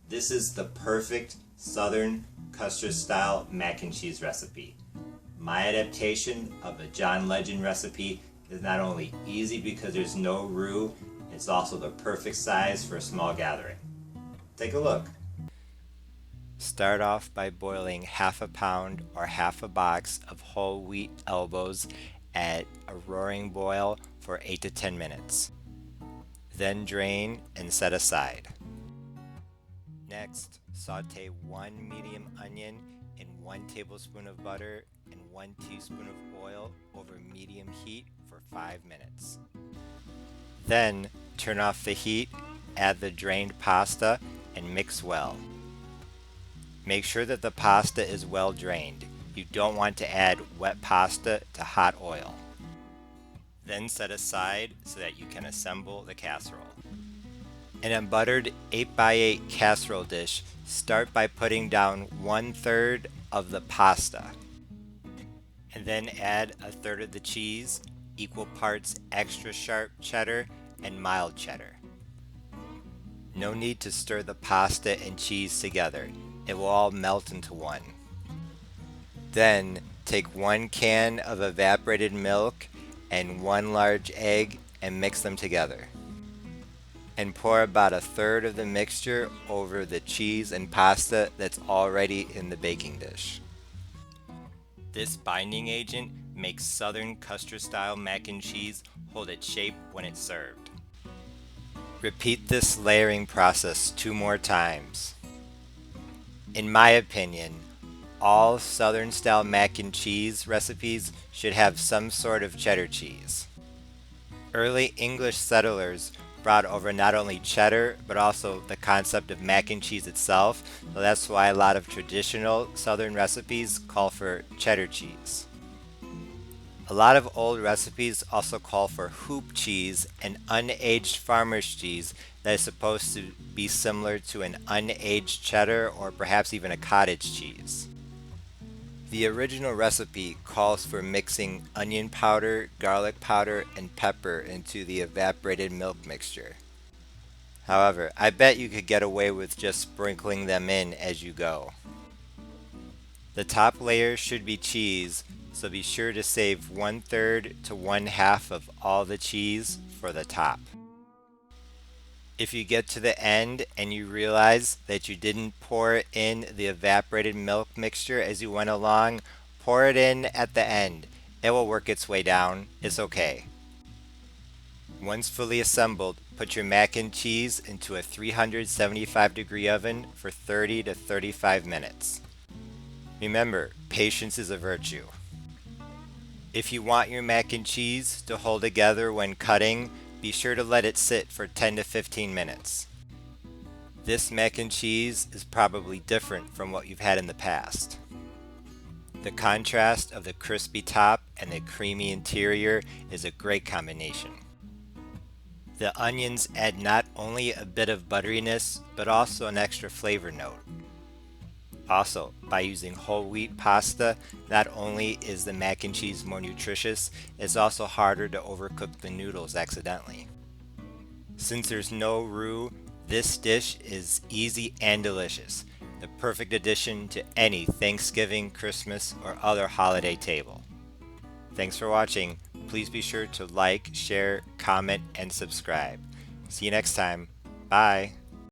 This is the perfect Southern custard style mac and cheese recipe. My adaptation of a John Legend recipe is not only easy because there's no roux, it's also the perfect size for a small gathering. Take a look. Start off by boiling half a pound or half a box of whole wheat elbows at a roaring boil for 8 to 10 minutes. Then drain and set aside. Next, saute 1 medium onion in 1 tablespoon of butter and 1 teaspoon of oil over medium heat for 5 minutes. Then, turn off the heat, add the drained pasta, and mix well. Make sure that the pasta is well drained. You don't want to add wet pasta to hot oil. Then set aside so that you can assemble the casserole. In a buttered 8x8 casserole dish, start by putting down 1/3 of the pasta. And then add 1/3 of the cheese, equal parts extra sharp cheddar and mild cheddar. No need to stir the pasta and cheese together. It will all melt into one. Then take 1 can of evaporated milk and 1 large egg and mix them together. And pour about 1/3 of the mixture over the cheese and pasta that's already in the baking dish. This binding agent makes Southern custard style mac and cheese hold its shape when it's served. Repeat this layering process 2 more times. In my opinion, all Southern style mac and cheese recipes should have some sort of cheddar cheese. Early English settlers brought over not only cheddar but also the concept of mac and cheese itself, so that's why a lot of traditional Southern recipes call for cheddar cheese. A lot of old recipes also call for hoop cheese, an unaged farmer's cheese that is supposed to be similar to an unaged cheddar or perhaps even a cottage cheese. The original recipe calls for mixing onion powder, garlic powder, and pepper into the evaporated milk mixture. However, I bet you could get away with just sprinkling them in as you go. The top layer should be cheese, so be sure to save 1/3 to 1/2 of all the cheese for the top. If you get to the end and you realize that you didn't pour in the evaporated milk mixture as you went along, pour it in at the end. It will work its way down. It's okay. Once fully assembled, put your mac and cheese into a 375-degree oven for 30 to 35 minutes. Remember, patience is a virtue. If you want your mac and cheese to hold together when cutting, be sure to let it sit for 10 to 15 minutes. This mac and cheese is probably different from what you've had in the past. The contrast of the crispy top and the creamy interior is a great combination. The onions add not only a bit of butteriness, but also an extra flavor note. Also, by using whole wheat pasta, not only is the mac and cheese more nutritious, it's also harder to overcook the noodles accidentally. Since there's no roux, this dish is easy and delicious, the perfect addition to any Thanksgiving, Christmas, or other holiday table. Thanks for watching. Please be sure to like, share, comment, and subscribe. See you next time. Bye.